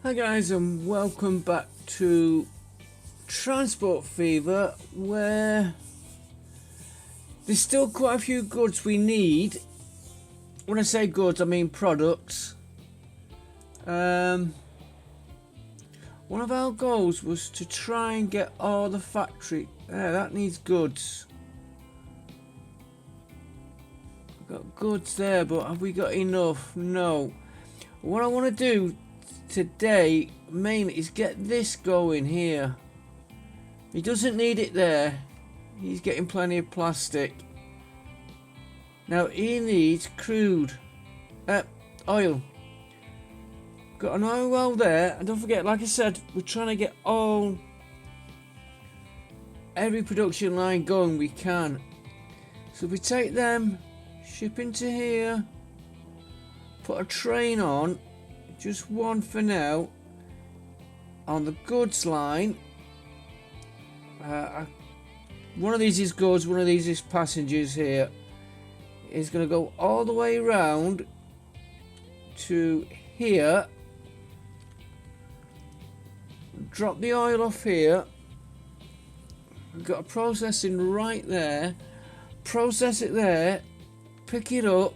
Hi guys, and welcome back to Transport Fever, where there's still quite a few goods we need. When I say goods, I mean products. One of our goals was to try and get all the factory. That needs goods. We've got goods there, but have we got enough? No. What I want to do today mainly is get this going here. He doesn't need it there. He's getting plenty of plastic. Now he needs crude oil. Got an oil well there, and don't forget, like I said, we're trying to get every production line going we can. So if we take them, ship into here, put a train on, just one for now, on the goods line. One of these is goods, one of these is passengers here. It's going to go all the way around to here. Drop the oil off here. We've got a processing right there. Process it there. Pick it up.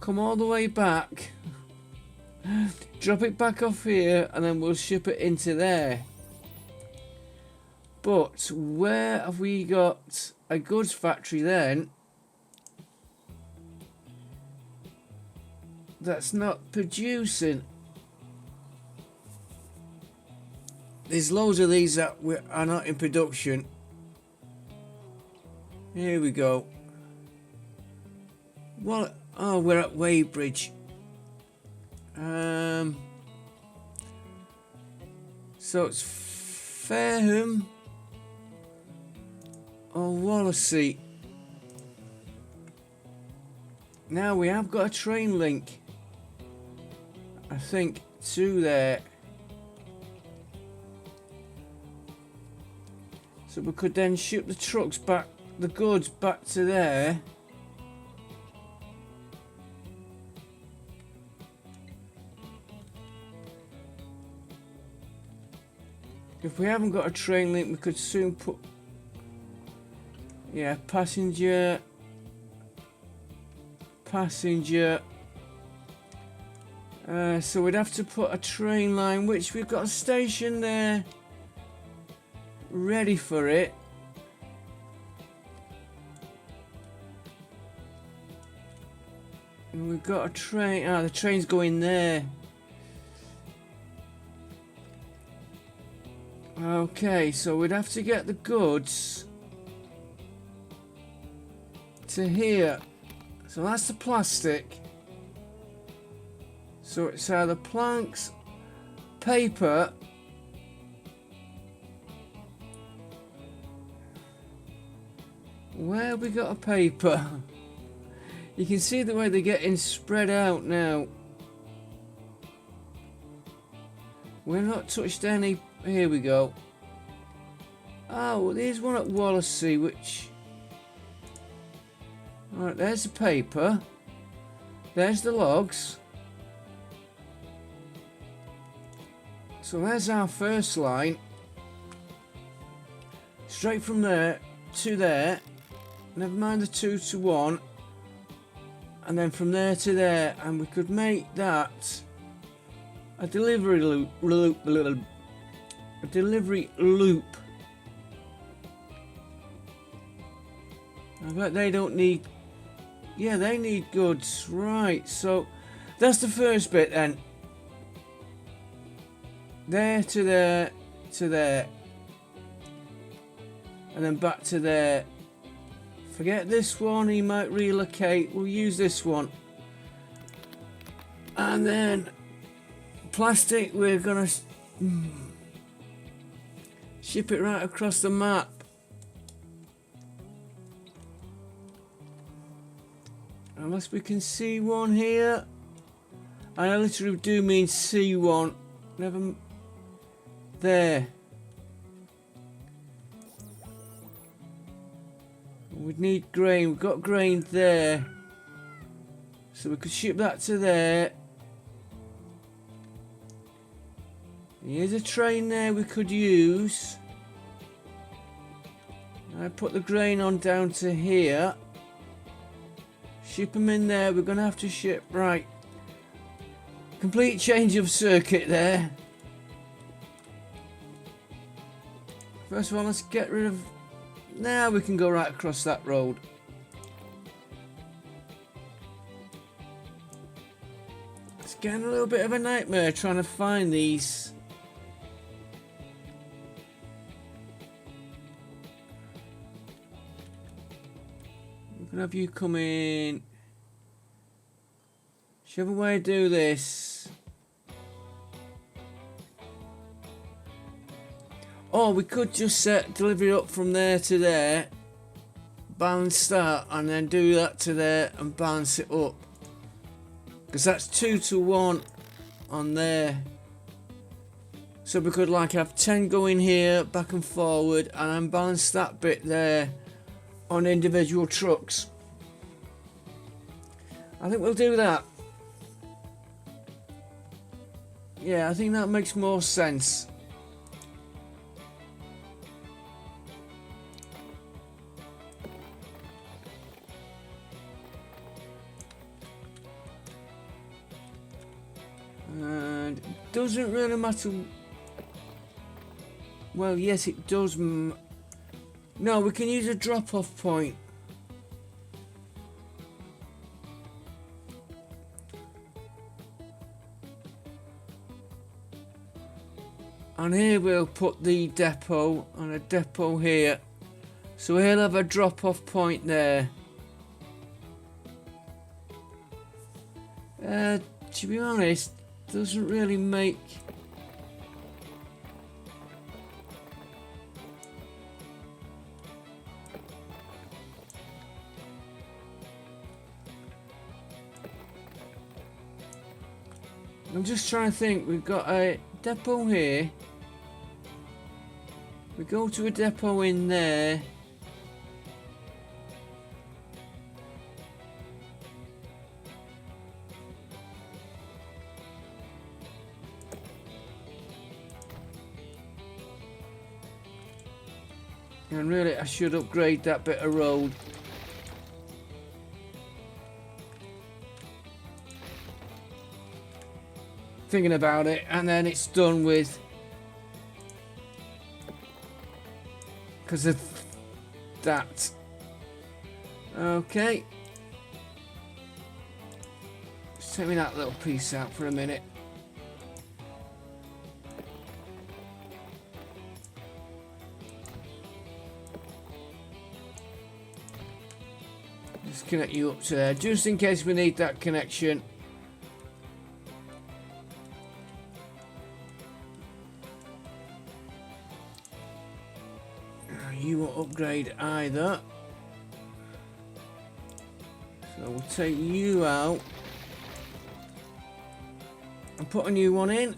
Come all the way back. Drop it back off here, and then we'll ship it into there. But where have we got a goods factory then that's not producing? There's loads of these that are not in production. Here we go. Well, oh, we're at Weybridge. So it's Fareham or Wallasey. Now we have got a train link, I think, to there. So we could then ship the trucks back, the goods back to there. If we haven't got a train link, we could soon put, yeah, passenger. So we'd have to put a train line, which we've got a station there ready for it. And we've got a train. The train's going there. Okay, so we'd have to get the goods to here. So that's the plastic. So it's either planks, paper, where have we got a paper? You can see the way they're getting spread out now. We're not touched any. Here we go. Oh, well, there's one at Wallasey, which. Alright, there's the paper. There's the logs. So there's our first line. Straight from there to there. Never mind the 2 to 1. And then from there to there. And we could make that a delivery loop. A delivery loop. I bet they don't need. Yeah, they need goods. Right, so that's the first bit then. There to there to there. And then back to there. Forget this one, he might relocate. We'll use this one. And then plastic, we're gonna ship it right across the map. Unless we can see one here. I literally do mean see one. Never. There. We'd need grain. We've got grain there. So we could ship that to there. Here's a train there we could use. I put the grain on down to here. Ship them in there. We're going to have to ship. Right. Complete change of circuit there. First of all, let's get rid of... Now we can go right across that road. It's getting a little bit of a nightmare trying to find these. We can have you come in. Whichever way I do this. Oh, we could just set delivery up from there to there, balance that, and then do that to there and balance it up. Because that's 2 to 1 on there. So we could like have 10 going here, back and forward, and then balance that bit there on individual trucks. I think we'll do that. Yeah, I think that makes more sense. And it doesn't really matter. Well, yes, it does. No, we can use a drop-off point. And here we'll put the depot and a depot here. So he'll have a drop-off point there. To be honest, doesn't really make... I'm just trying to think. We've got a depot here. We go to a depot in there. And really, I should upgrade that bit of road. Thinking about it, and then it's done with. Because of that. Okay. Just take me that little piece out for a minute. Just connect you up to there, just in case we need that connection. You won't upgrade either. So we'll take you out and put a new one in.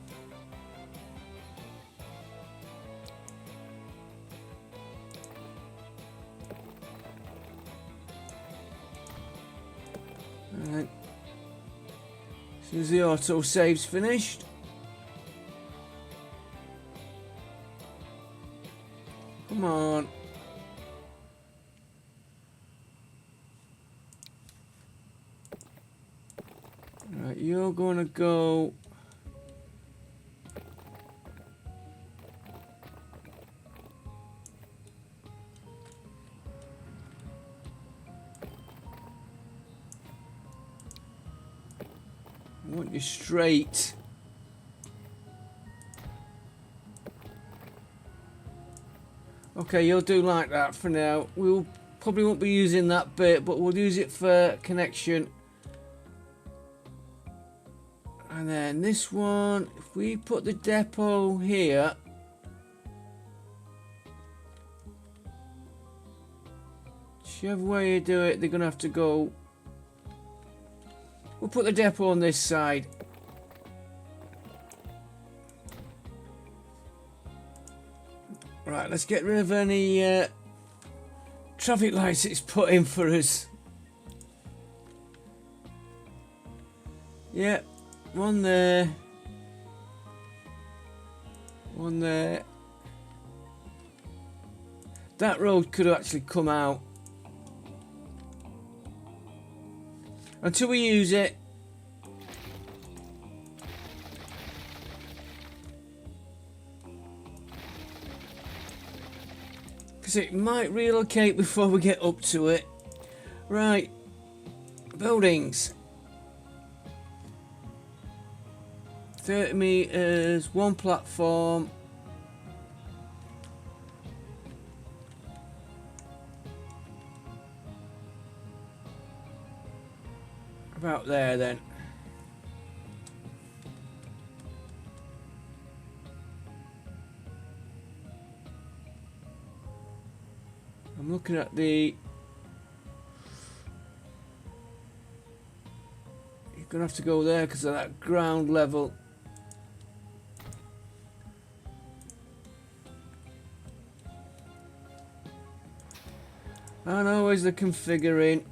Alright. As soon as the auto save's finished. Come on. Right, you're gonna go. I want you straight. Okay, you'll do like that for now. We'll probably won't be using that bit, but we'll use it for connection. And then this one, if we put the depot here, whichever way you do it, they're gonna have to go. We'll put the depot on this side. Right, let's get rid of any traffic lights it's put in for us. Yep, one there. One there. That road could actually come out. Until we use it. Because it might relocate before we get up to it. Right. Buildings. 30 meters, one platform. About there then. I'm looking at the... You're gonna have to go there because of that ground level. And always the configuring.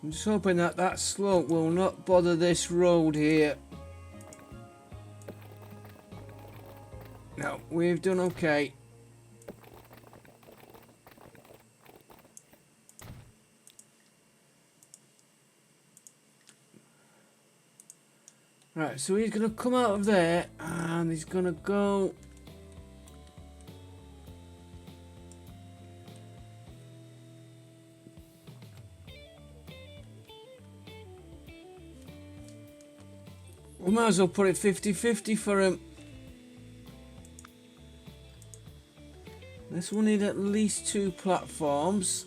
I'm just hoping that that slope will not bother this road here. No, we've done okay. Right, so he's going to come out of there and he's going to go... We might as well put it 50-50 for him. This will need at least 2 platforms.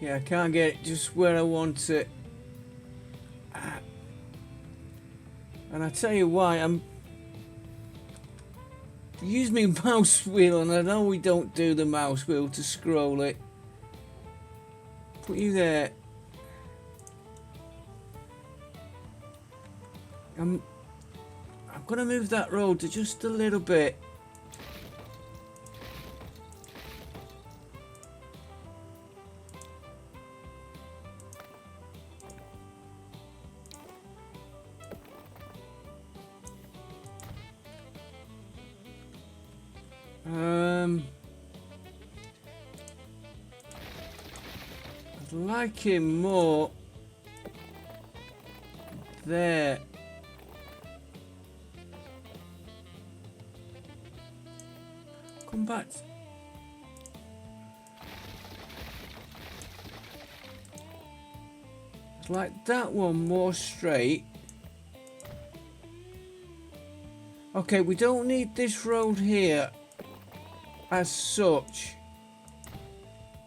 Yeah, I can't get it just where I want it. And I tell you why, I'm... Use my mouse wheel, and I know we don't do the mouse wheel to scroll it. Put you there. I'm gonna move that road to just a little bit. I'd like him more there. Come back. I'd like that one more straight. Okay, we don't need this road here as such,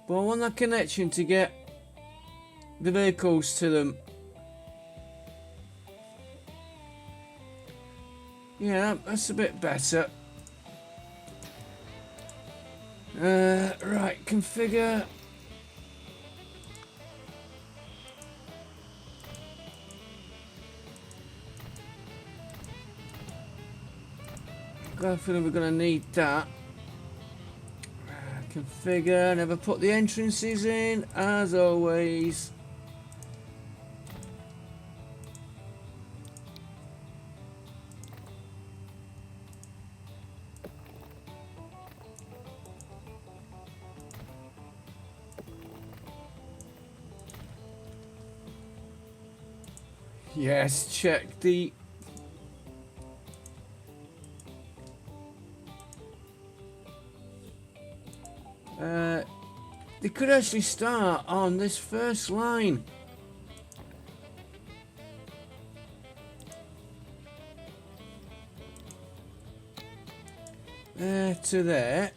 but I want that connection to get the vehicles to them. Yeah, that's a bit better. Right, configure. Got a feeling we're gonna need that. Configure, never put the entrances in, as always. Yes, check the... They could actually start on this first line. There to there.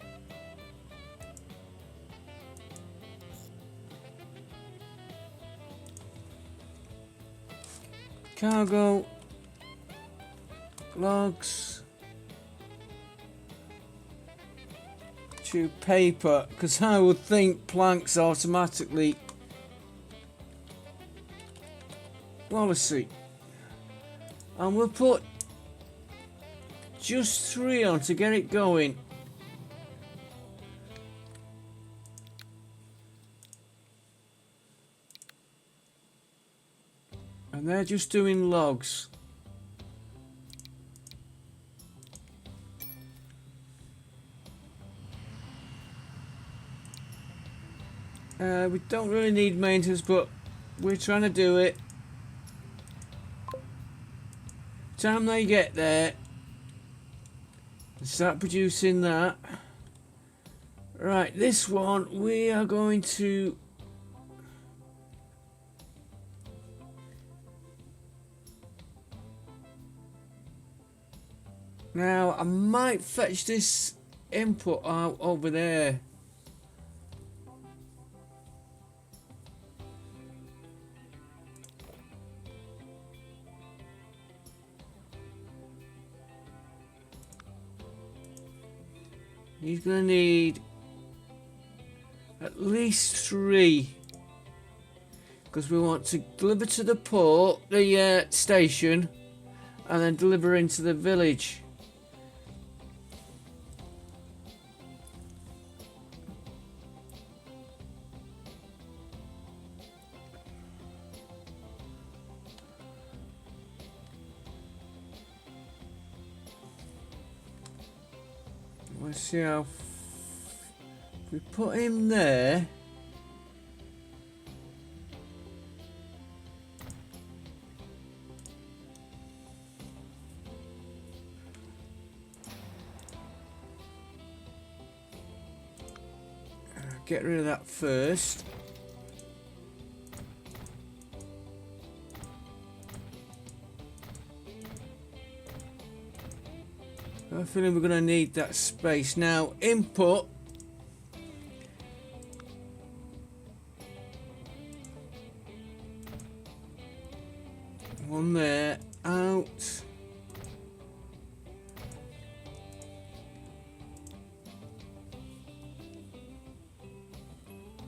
Cargo. Logs. To paper, because I would think planks automatically policy. And we'll put just 3 on to get it going. And they're just doing logs. We don't really need maintenance, but we're trying to do it. Time they get there, start producing that. Right, this one we are going to now. I might fetch this input out over there. He's gonna need at least 3 because we want to deliver to the port, the station, and then deliver into the village. Let's see how if we put him there. Get rid of that first. I have a feeling we're going to need that space. Now, input. One there, out.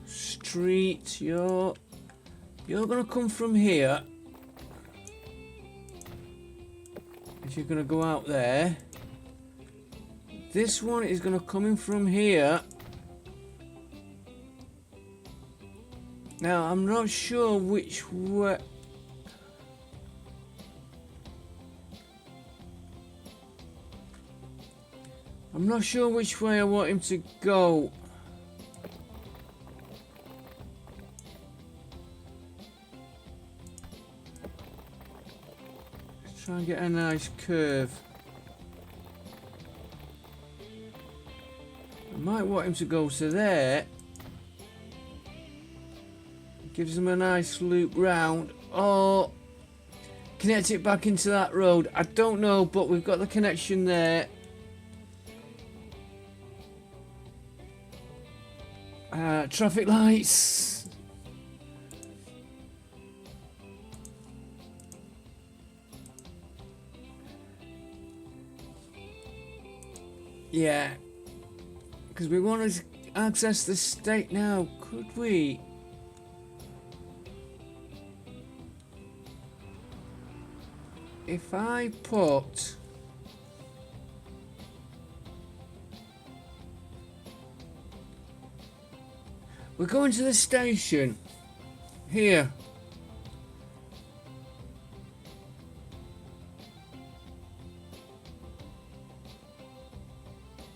Street, you're going to come from here. And you're going to go out there. This one is going to come in from here. Now, I'm not sure which way. I'm not sure which way I want him to go. Let's try and get a nice curve. Might want him to go to there. Gives him a nice loop round. Or connect it back into that road. I don't know, but we've got the connection there. Traffic lights. Yeah. Because we want to access the state now, could we? If I put we're going to the station here.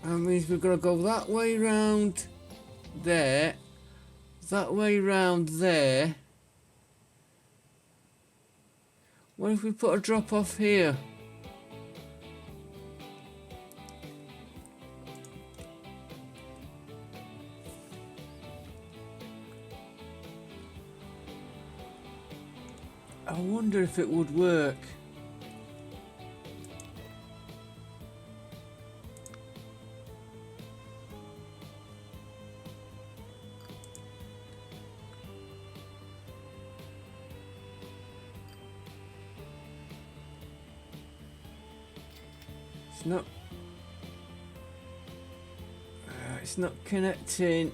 That means we're going to go that way round there, that way round there. What if we put a drop off here? I wonder if it would work. It's not connecting.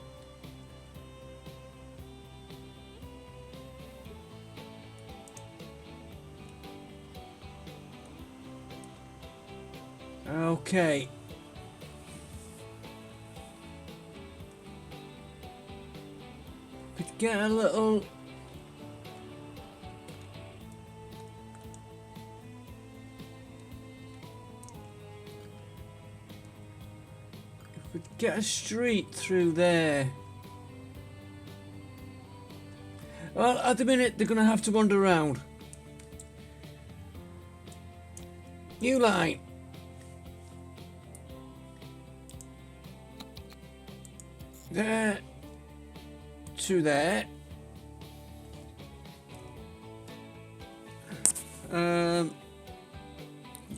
Okay. Could get a little. Could get a street through there. Well, at the minute they're gonna have to wander around. New line. There. To there. I'm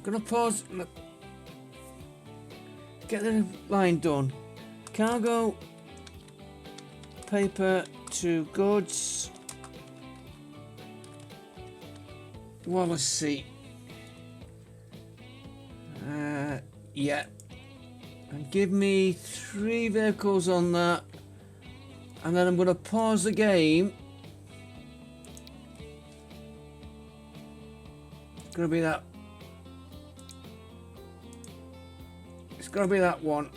gonna pause. Get the line done. Cargo. Paper to goods. Wallasey. Yeah. And give me 3 vehicles on that. And then I'm going to pause the game. It's going to be that. It's going to be that one.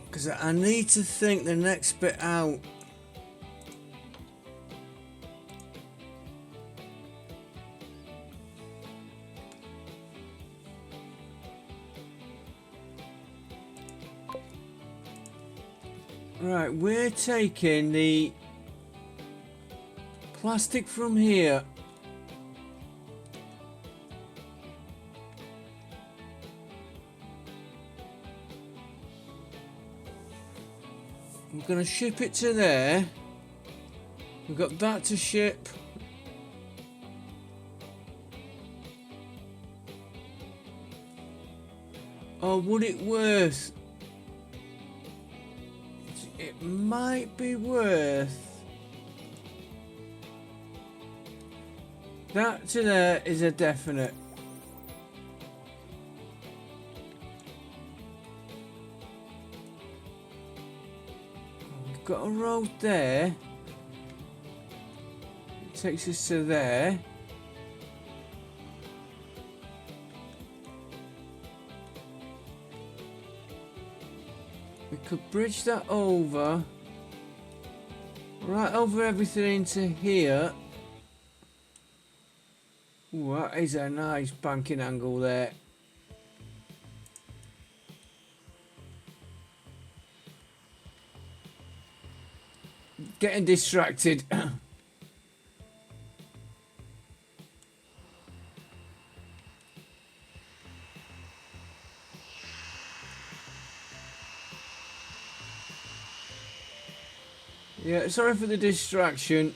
Because I need to think the next bit out. Right, we're taking the plastic from here. We're going to ship it to there. We've got that to ship. Oh, would it worth? It might be worth. That to there is a definite. We've got a road there. It takes us to there. We could bridge that over. Right over everything into here. Ooh, that is a nice banking angle there. Getting distracted. Yeah, sorry for the distraction.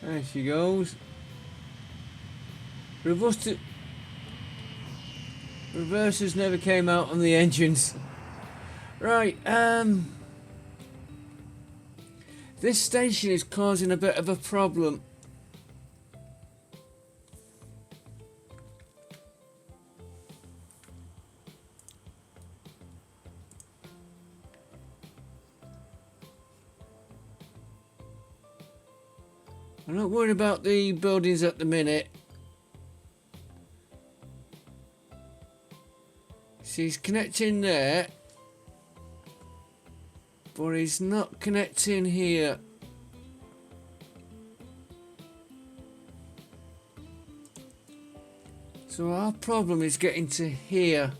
There she goes. Reversers never came out on the engines. Right, this station is causing a bit of a problem. I'm not worried about the buildings at the minute. See, he's connecting there, but he's not connecting here. So our problem is getting to here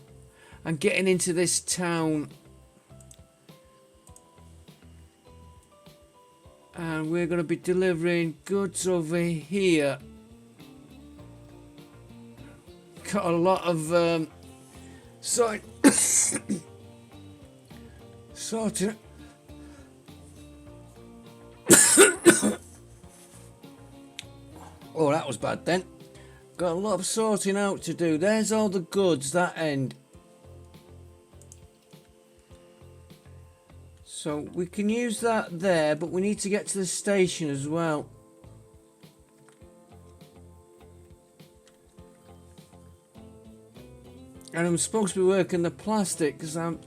and getting into this town. And we're going to be delivering goods over here. Got a lot of sorting. Oh, that was bad then. Got a lot of sorting out to do. There's all the goods, that end. So we can use that there, but we need to get to the station as well. And I'm supposed to be working the plastic because I'm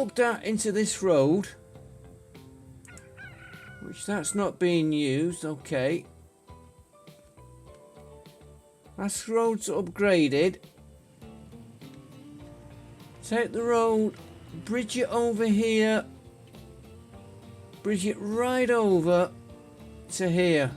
hooked that into this road, which that's not being used. Okay, that's road's upgraded. Take the road, bridge it over here, bridge it right over to here.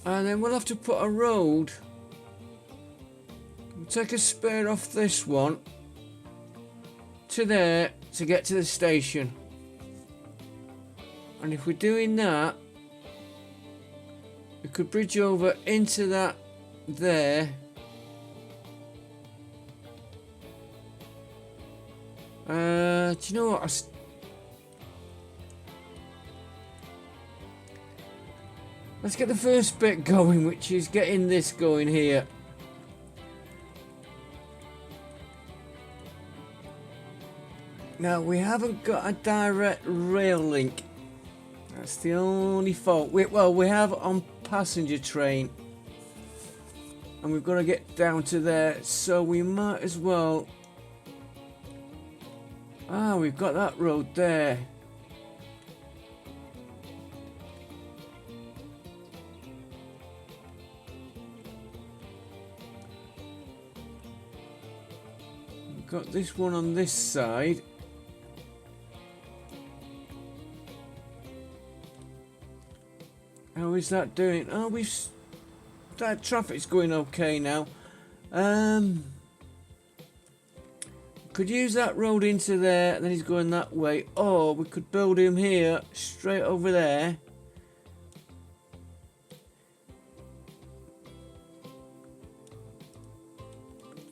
And then we'll have to put a road. We'll take a spur off this one to there to get to the station. And if we're doing that, we could bridge over into that there. Do you know what? Let's get the first bit going, which is getting this going here. Now, we haven't got a direct rail link. That's the only fault. We have on passenger train. And we've got to get down to there. So we might as well... Ah, we've got that road there. We've got this one on this side. How is that doing? Oh, that traffic's going okay now. Could use that road into there, and then he's going that way. Or we could build him here, straight over there.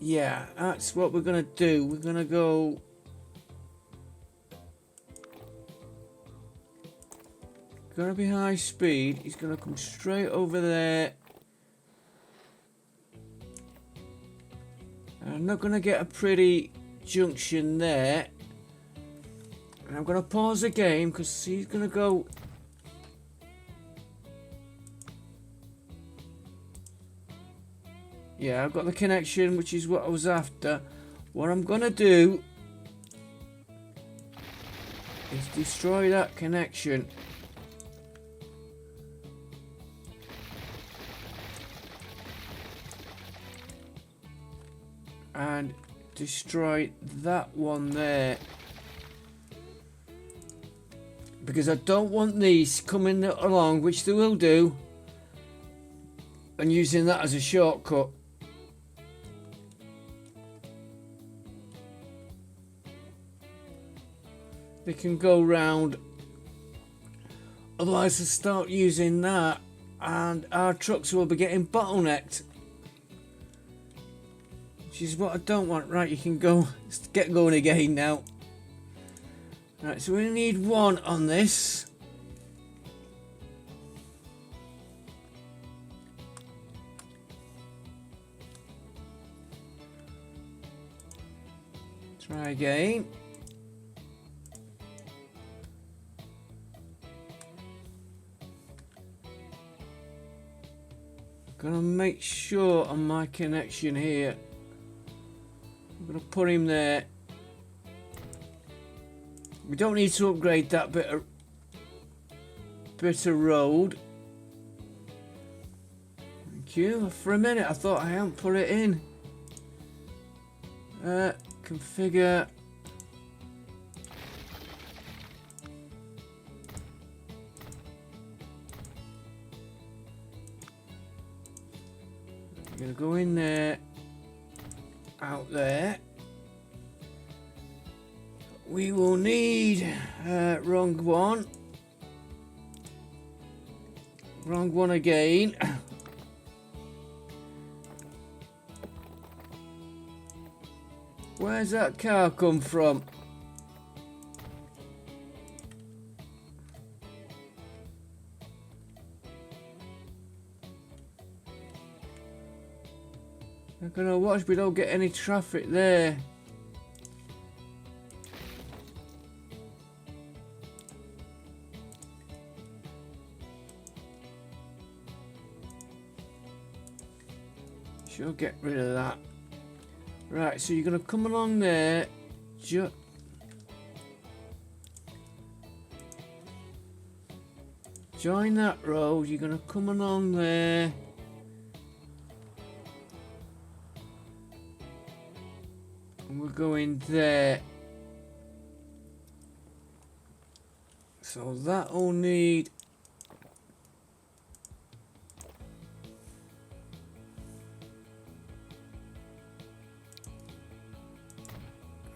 Yeah, that's what we're gonna do. We're gonna go... Gonna be high speed. He's gonna come straight over there. I'm not gonna get a pretty junction there. And I'm gonna pause the game because he's gonna go... Yeah, I've got the connection, which is what I was after. What I'm gonna do is destroy that connection. And destroy that one there, because I don't want these coming along, which they will do, and using that as a shortcut. They can go round, otherwise they start using that and our trucks will be getting bottlenecked. Which is what I don't want. Right, you can go, get going again now. Right, so we need one on this. Try again. Gonna make sure on my connection here. I'm gonna put him there. We don't need to upgrade that bit of road. Thank you. For a minute I thought I hadn't put it in. Configure. I'm gonna go in there, out there. We will need wrong one again. Where's that car come from? I'm gonna watch we don't get any traffic there. Sure, get rid of that. Right, so you're gonna come along there. Join that road. You're gonna come along there. And we're going there. So that'll need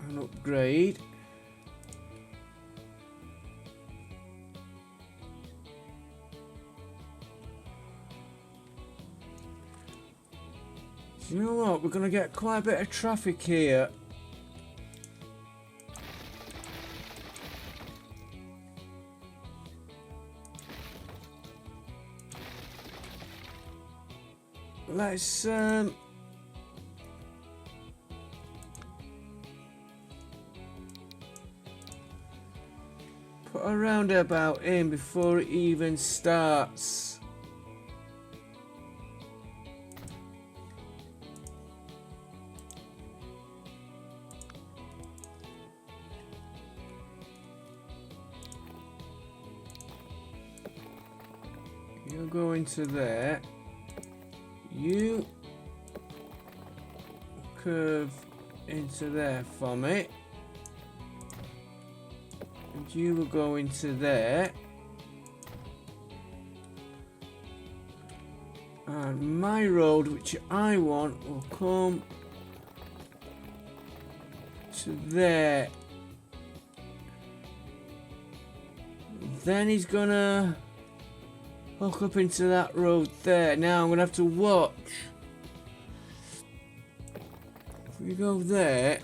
an upgrade. You know what? We're gonna get quite a bit of traffic here. Let's put a roundabout in before it even starts. You go into there. You curve into there for me. And you will go into there. And my road, which I want, will come to there. Then he's gonna hook up into that road there. Now I'm gonna have to watch. If we go there,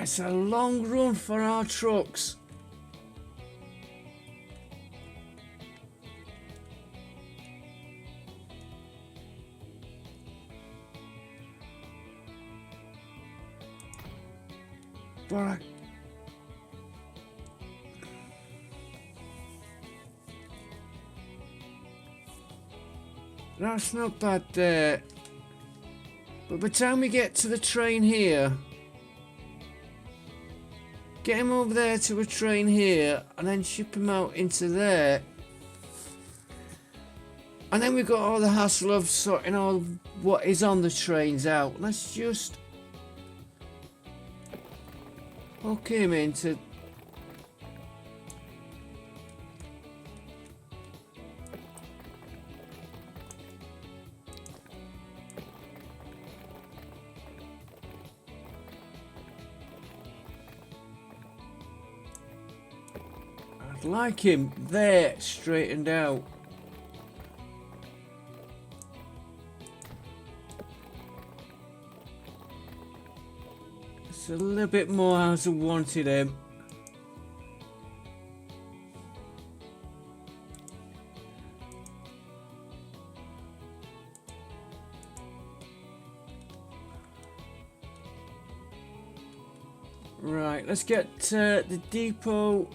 it's a long run for our trucks. But that's not bad there. But by the time we get to the train here, get him over there to a train here, and then ship him out into there. And then we've got all the hassle of sorting all what is on the trains out. Let's just hook him into... I'd like him there, straightened out. It's a little bit more as I wanted him. Right, let's get the depot.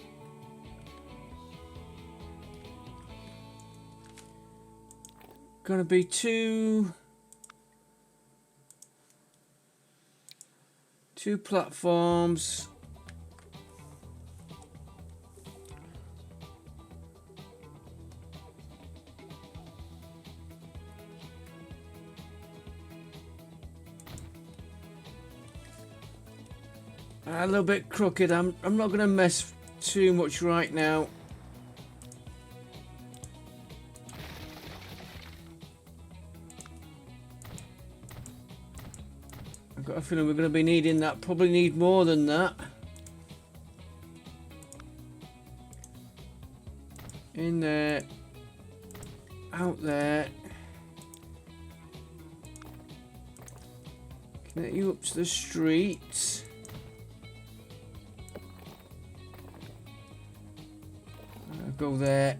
Gonna be two platforms. A little bit crooked. I'm not gonna mess too much right now. I've got a feeling we're going to be needing that. Probably need more than that. In there. Out there. Connect you up to the street. I'll go there.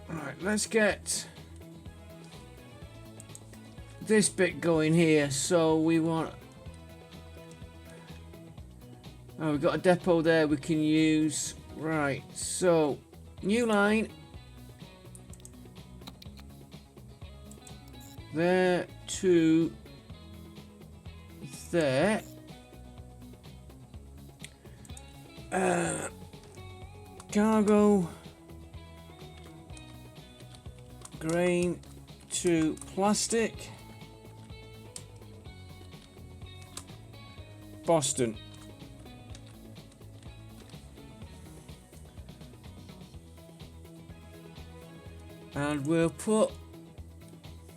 Right, let's get this bit going here. So we want Oh, we've got a depot there we can use. Right, so new line. There to there. Cargo. Grain to plastic. Boston. And we'll put,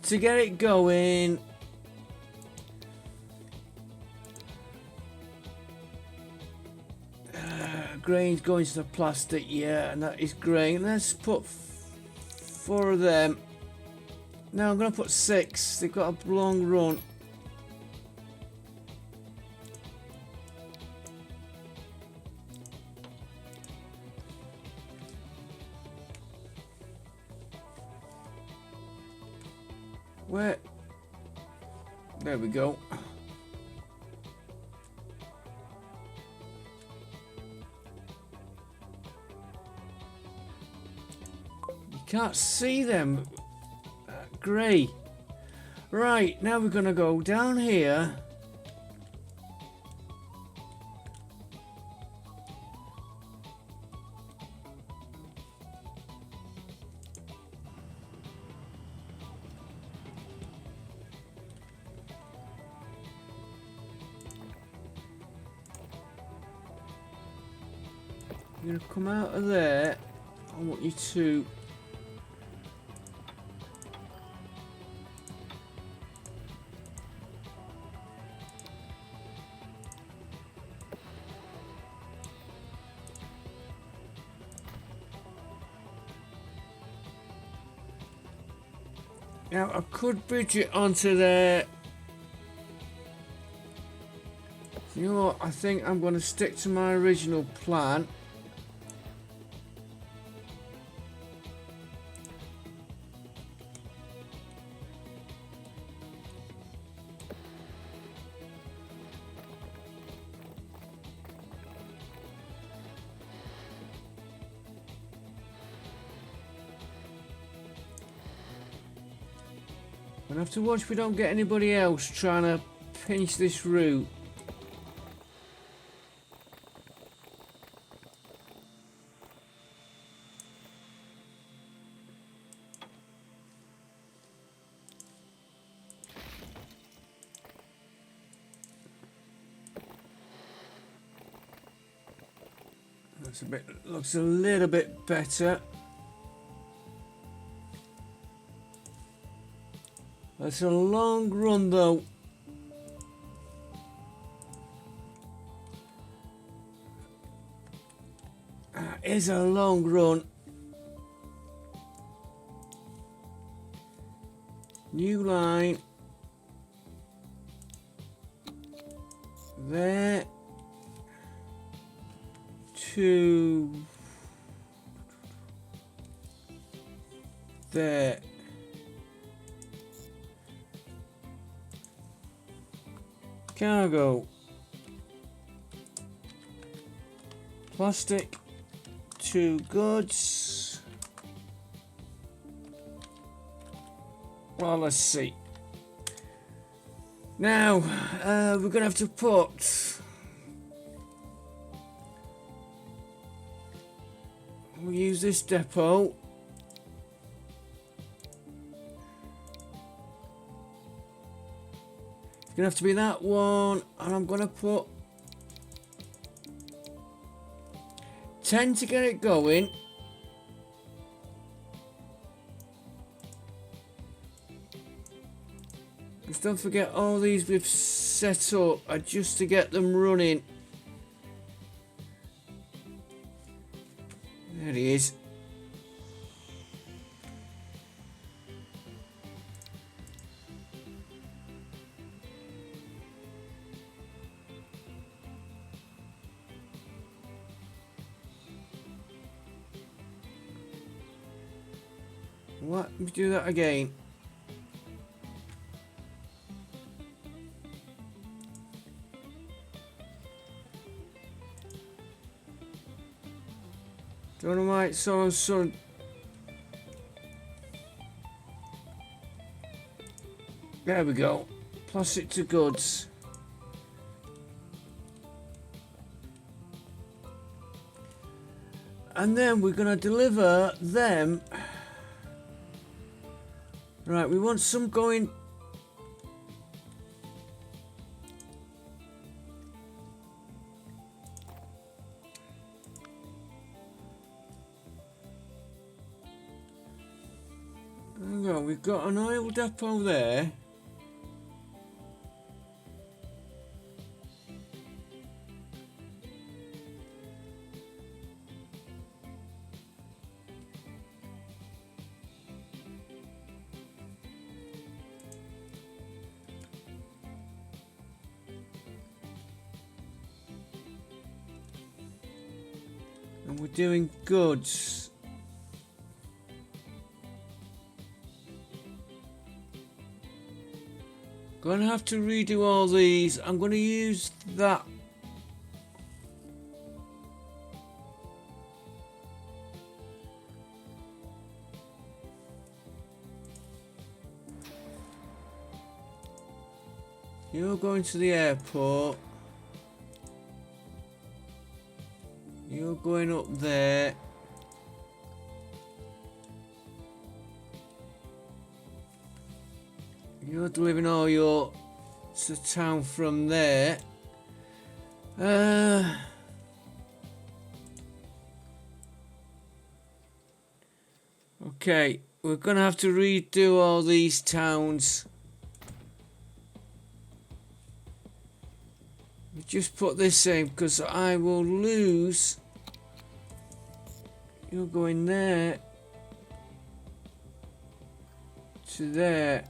to get it going, grain's going to the plastic, yeah, and that is grain. Let's put 4 of them. Now I'm going to put 6. They've got a long run. Where? There we go. You can't see them. Grey. Right, now we're gonna go down here. You're gonna come out of there. I want you to now I could bridge it onto there. You know what? I think I'm gonna stick to my original plan. We'll have to watch we don't get anybody else trying to pinch this route. Looks a little bit better. That's a long run though. That is a long run. New line. There. To there. Cargo. Plastic to goods. Well, let's see. Now, we're gonna have to put. We'll use this depot. It's gonna have to be that one, and I'm gonna put 10 to get it going. Just don't forget all these we've set up are just to get them running. There he is. What? Let me do that again. Dynamite, so sun. There we go. Plus it to goods. And then we're going to deliver them. Right, we want some going. Hang on, we've got an oil depot there. And we're doing goods. Gonna have to redo all these. I'm gonna use that. You're going to the airport. You're going up there. You're delivering all your to town from there. Okay, we're gonna have to redo all these towns. Just put this in because I will lose. You're going there to there,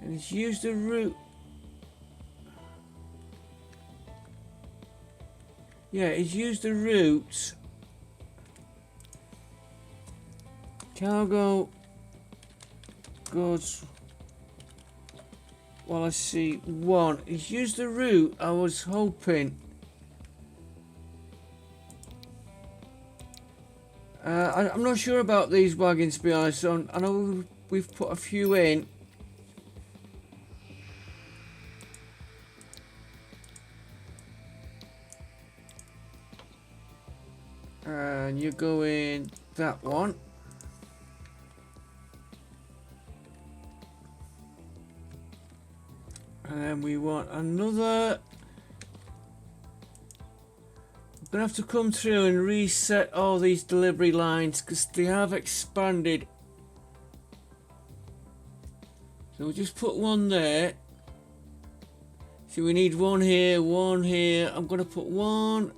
and it's used the route. Yeah, it's used the route. Cargo goods. Well, I see one. He's used the route I was hoping. I'm not sure about these wagons, to be honest. I know we've put a few in. And you're going that one. And then we want another. We're going to have to come through and reset all these delivery lines because they have expanded. So we'll just put one there. So we need one here, one here. I'm going to put one.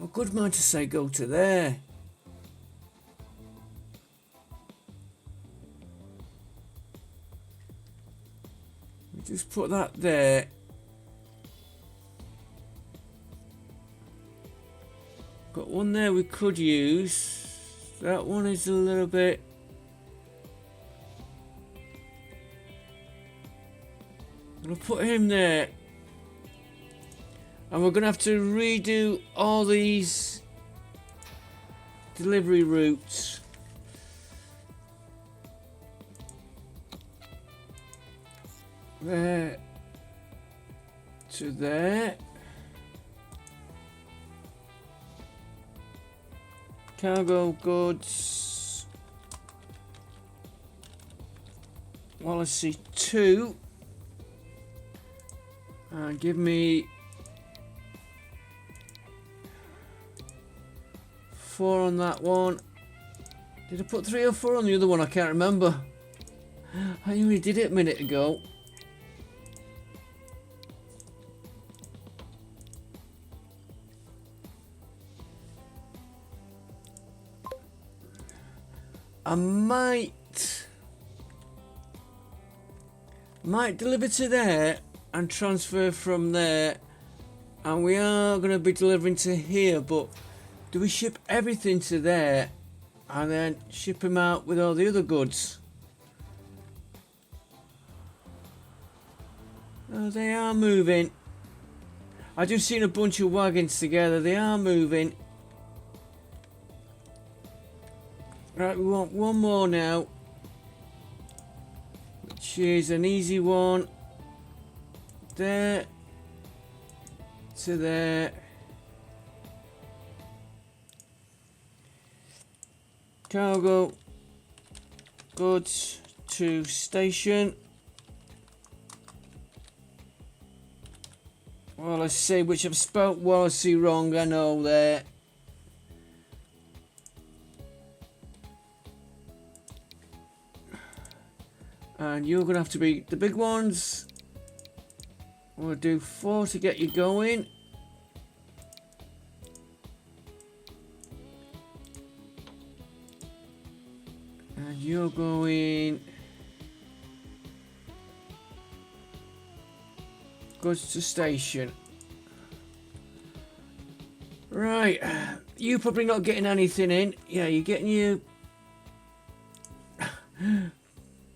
A good man to say go to there. Just put that there. Got one there we could use. That one is a little bit. I'm gonna put him there. And we're gonna have to redo all these delivery routes. There to there. Cargo goods. Well, I see 2. And give me 4 on that one. Did I put 3 or 4 on the other one? I can't remember. I only did it a minute ago. I might deliver to there and transfer from there, and we are going to be delivering to here, but do we ship everything to there and then ship them out with all the other goods? Oh, they are moving. I just seen a bunch of wagons together. They are moving. Right, we want one more now. Which is an easy one. There. To there. Cargo. Goods to station. Wallasey, which I've spelt Wallasey wrong, I know there. And you're going to have to be the big ones. We'll do 4 to get you going. And you're going... Goods to station. Right. You probably not getting anything in. Yeah, you're getting you...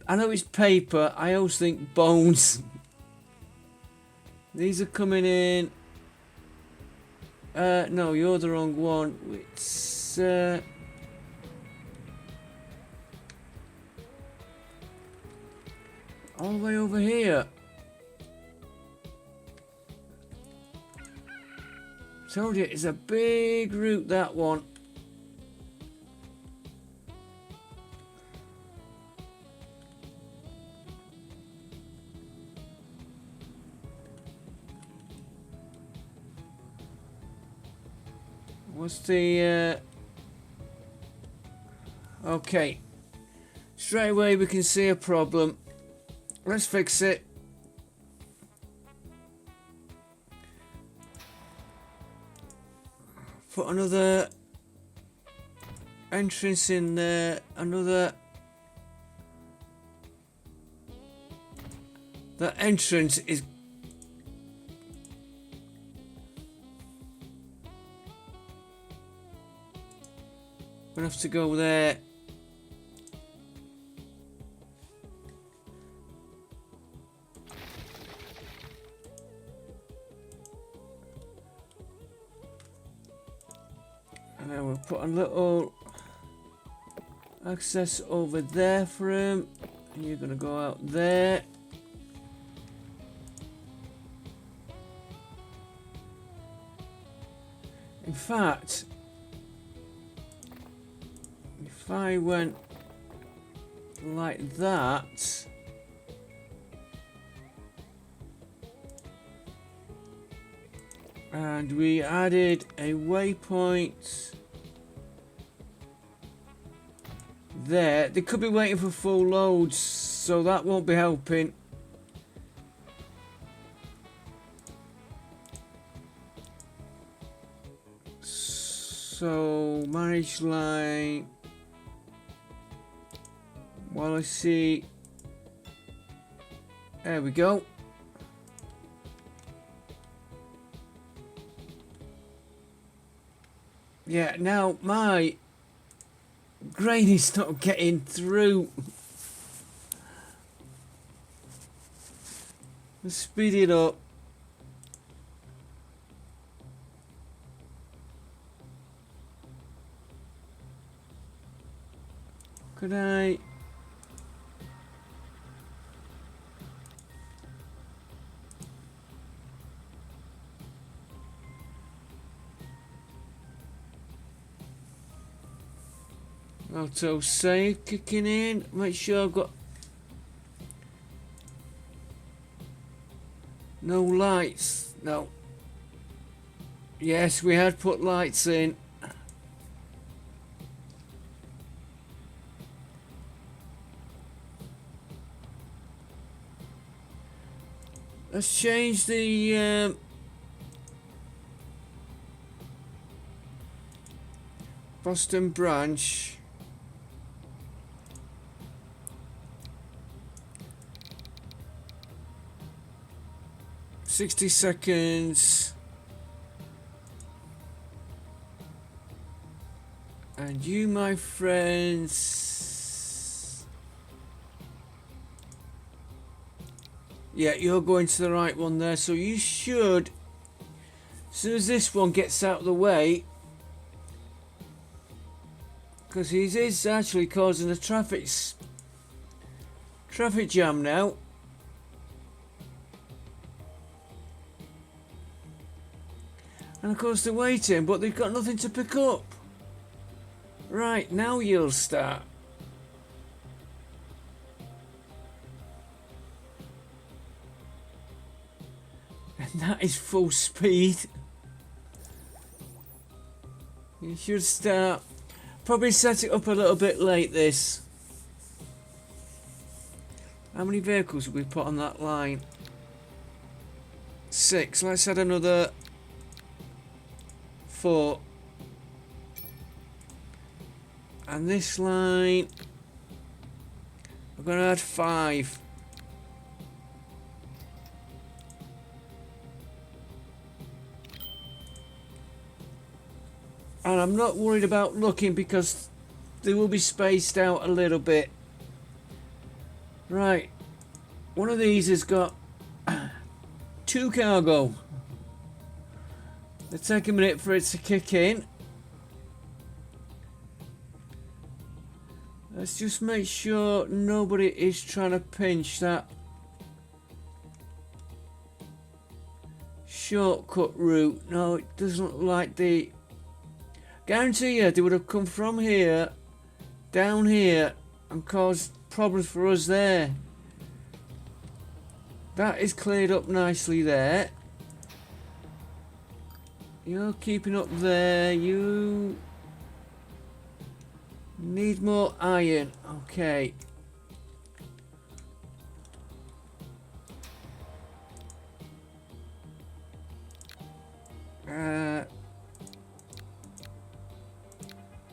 I know it's paper. I always think bones. These are coming in. No, you're the wrong one. It's... all the way over here. Told you, it's a big route, that one. What's the... Okay. Straight away we can see a problem. Let's fix it. Put another entrance in there. Another... That entrance is... Gonna have to go there. And then we'll put a little access over there for him. And you're gonna go out there. In fact, if I went like that, and we added a waypoint there, they could be waiting for full loads, so that won't be helping. So manage line. Wallasey. There we go. Yeah, now my grain is not getting through. Let's speed it up. Could I? Auto save kicking in. Make sure I've got no lights. No. Yes, we had put lights in. Let's change the Boston branch. $60 seconds. And you, my friends, Yeah, you're going to the right one there, so you should, as soon as this one gets out of the way, because he is actually causing a traffic jam now. And of course they're waiting, but they've got nothing to pick up. Right, now you'll start. And that is full speed. You should start. Probably set it up a little bit late this. How many vehicles have we put on that line? 6. Let's add another 4. And this line, I'm going to add 5. And I'm not worried about looking because they will be spaced out a little bit. Right. One of these has got 2 cargo. It'll take a minute for it to kick in. Let's just make sure nobody is trying to pinch that shortcut route. No, it doesn't look like the... Guarantee you they would have come from here down here and caused problems for us there. That is cleared up nicely there. You're keeping up there. You need more iron. Okay.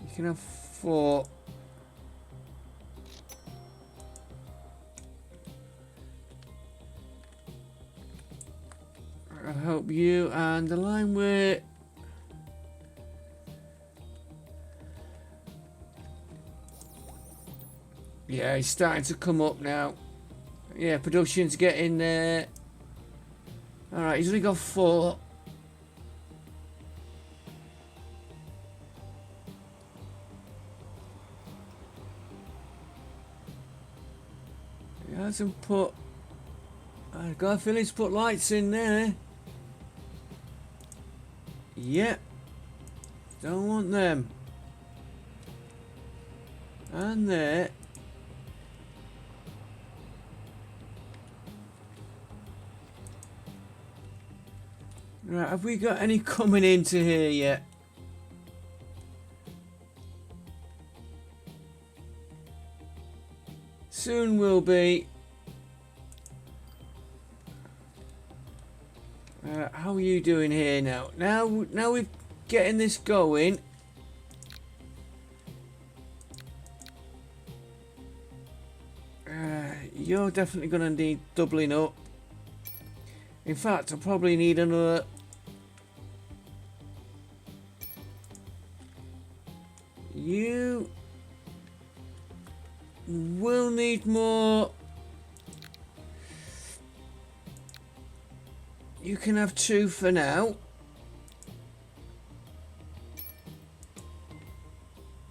You can have 4. I'll help you, and the line where yeah, it's starting to come up now. Yeah, production's getting there. Alright, he's only got 4. He hasn't put... I've got a feeling he's put lights in there. Yep. Don't want them. And there. Right, have we got any coming into here yet? Soon will be. How are you doing here now? Now we're getting this going. You're definitely going to need doubling up. In fact, I'll probably need another. You will need more. You can have 2 for now.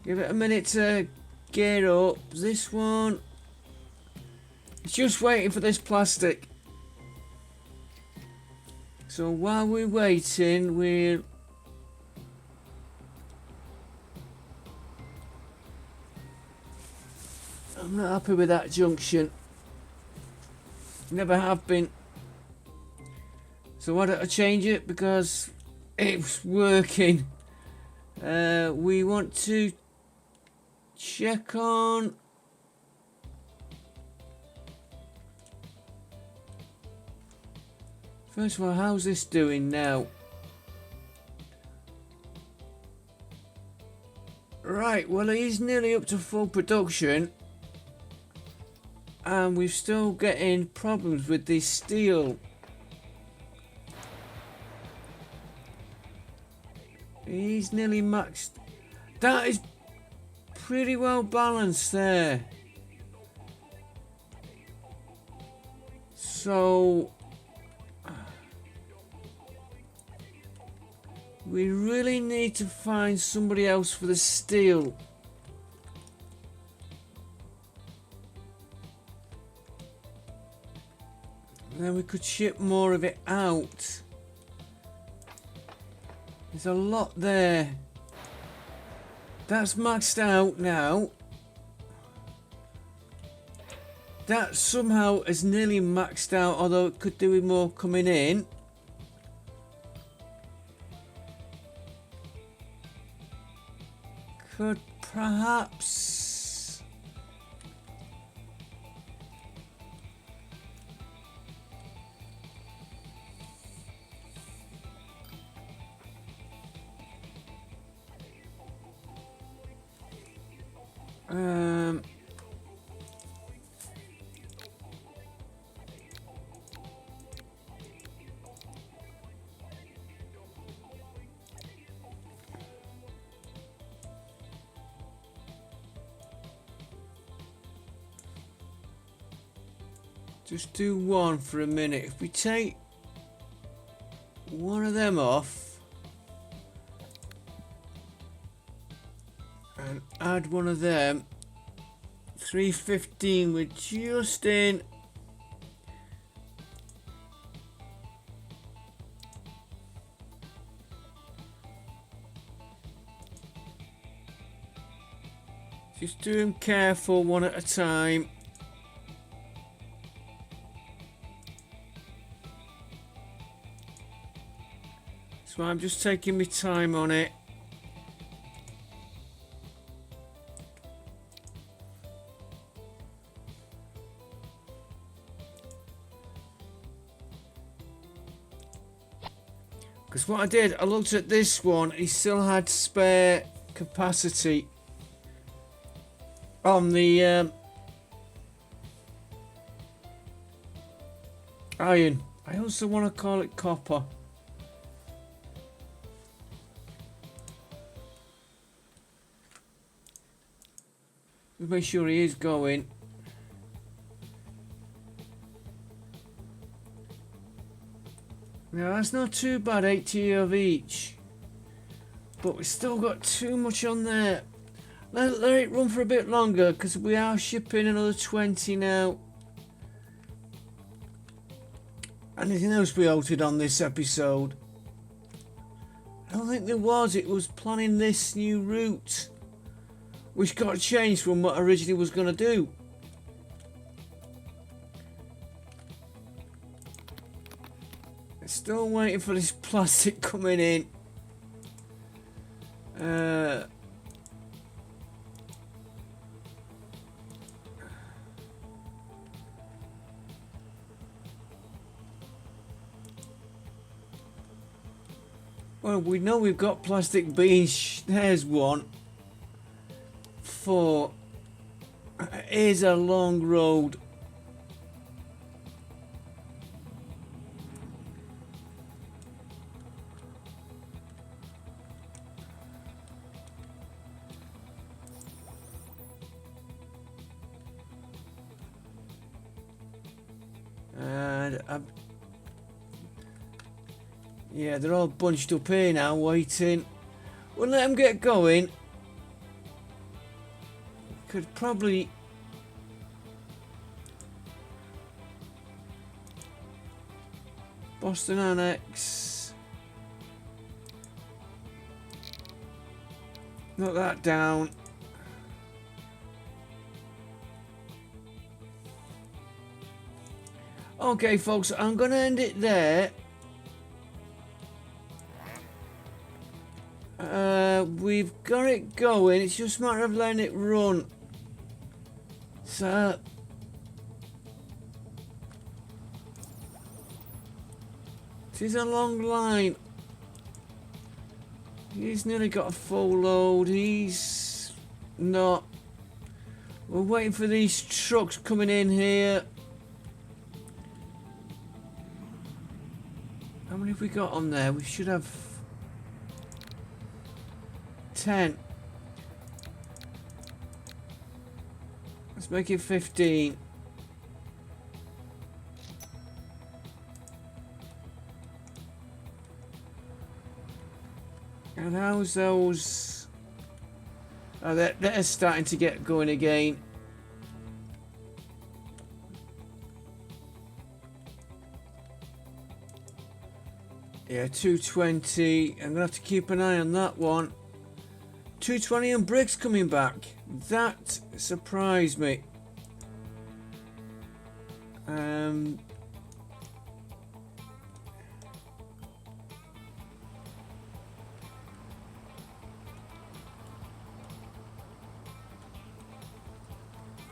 Give it a minute to gear up. This one, it's just waiting for this plastic. So while we're waiting, I'm not happy with that junction. Never have been. So why don't I change it, because it's working. We want to check on first of all, how's this doing now? Right, well, he's nearly up to full production, and we're still getting problems with this steel. He's nearly maxed. That is pretty well balanced there. So we really need to find somebody else for the steel. And then we could ship more of it out. There's a lot there. That's maxed out now. That somehow is nearly maxed out, although it could do with more coming in. Could perhaps... just do one for a minute. If we take one of them off and add one of them, 315, we're just in. Just do them careful, one at a time. So I'm just taking my time on it. Because what I did, I looked at this one, he still had spare capacity on the iron. I also want to call it copper. Make sure he is going. Now that's not too bad, 80 of each. But we've still got too much on there. Let it run for a bit longer because we are shipping another 20 now. Anything else we altered on this episode? I don't think there was. It was planning this new route, which got changed from what I originally was going to do. Still waiting for this plastic coming in. Well, we know we've got plastic beans. There's one. 4. It is a long road. And yeah, they're all bunched up here now, waiting. We'll let them get going. Could probably Boston Annex. Knock that down. Okay, folks, I'm going to end it there. We've got it going. It's just a matter of letting it run. So this is a long line. He's nearly got a full load. He's not. We're waiting for these trucks coming in here. How many have we got on there? We should have 10. Let's make it 15. And how's those? Oh, they're starting to get going again. Yeah, 220. I'm gonna have to keep an eye on that one. 220 and bricks coming back. That surprised me.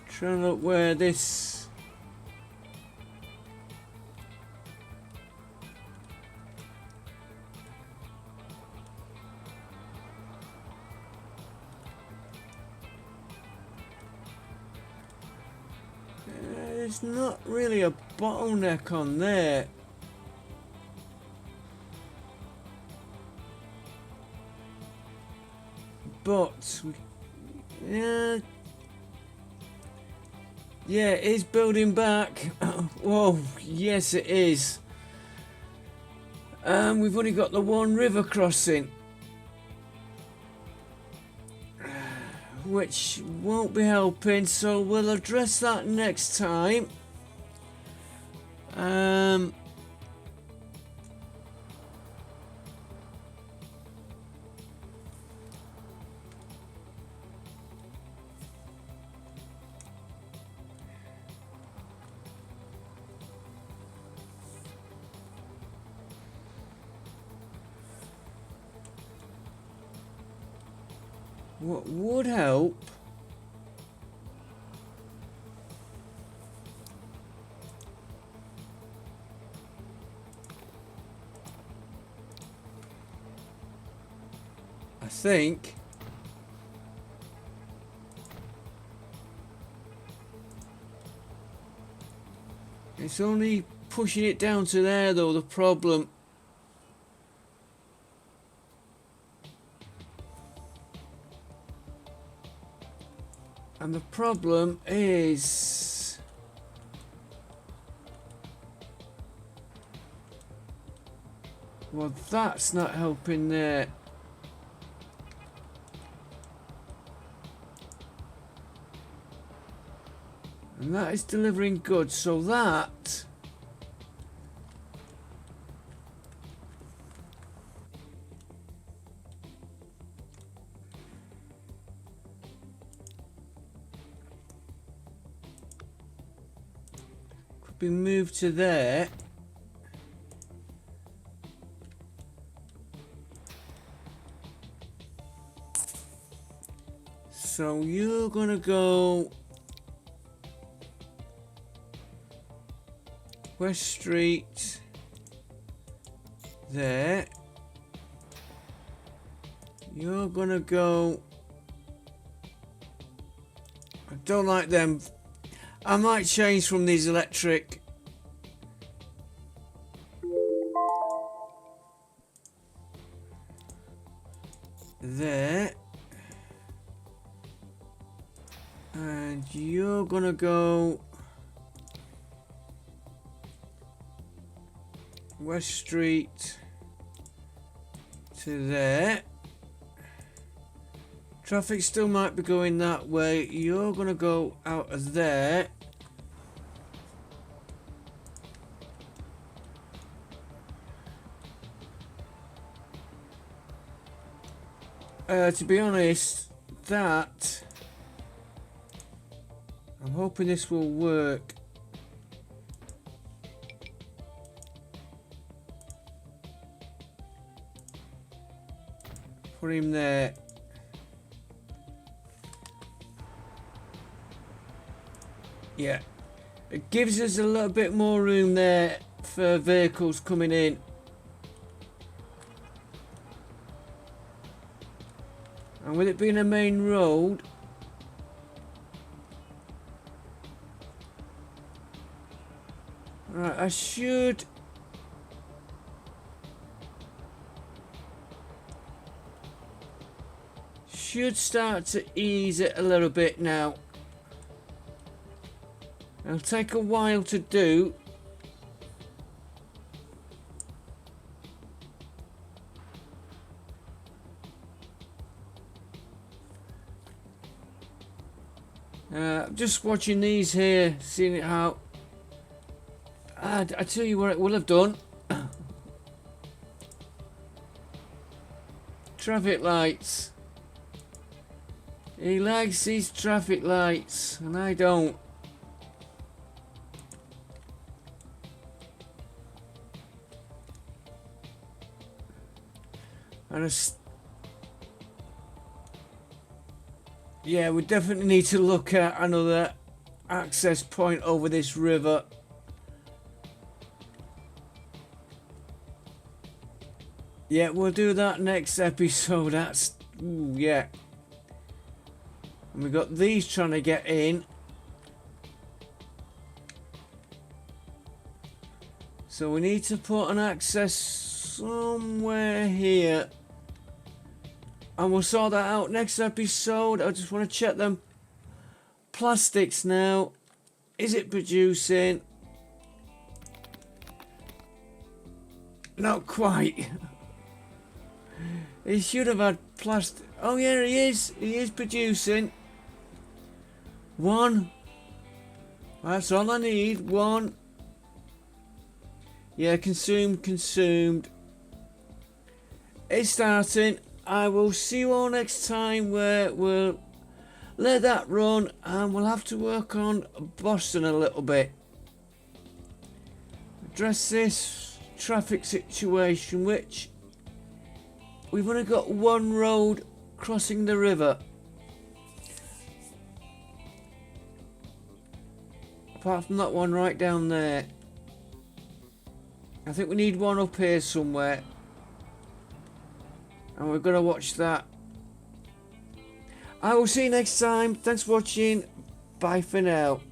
Trying to look where this. There's not really a bottleneck on there. But yeah, it is building back. Whoa, yes it is. We've only got the one river crossing, which won't be helping, so we'll address that next time. What would help I think it's only pushing it down to there though, the problem. And the problem is well, that's not helping there. And that is delivering goods, so that could be moved to there. So you're gonna go West Street there. You're gonna go. I don't like them. I might change from these electric. There. And you're gonna go West Street to there. Traffic still might be going that way. You're gonna go out of there. To be honest, that I'm hoping this will work. Put him there. Yeah, it gives us a little bit more room there for vehicles coming in. And with it being a main road, right, I should start to ease it a little bit now. It'll take a while to do. Just watching these here, seeing it how. I tell you what it will have done. Traffic lights. He likes these traffic lights, and I don't. And yeah, we definitely need to look at another access point over this river. Yeah, we'll do that next episode. That's... ooh, yeah. And we've got these trying to get in. So we need to put an access somewhere here. And we'll sort that out next episode. I just want to check them plastics now. Is it producing? Not quite. He should have had plastic. Oh yeah, he is. He is producing. One. That's all I need. One. Yeah, consumed. It's starting. I will see you all next time where we'll let that run and we'll have to work on Boston a little bit. Address this traffic situation, which we've only got one road crossing the river. Apart from that one right down there. I think we need one up here somewhere. And we're going to watch that. I will see you next time. Thanks for watching. Bye for now.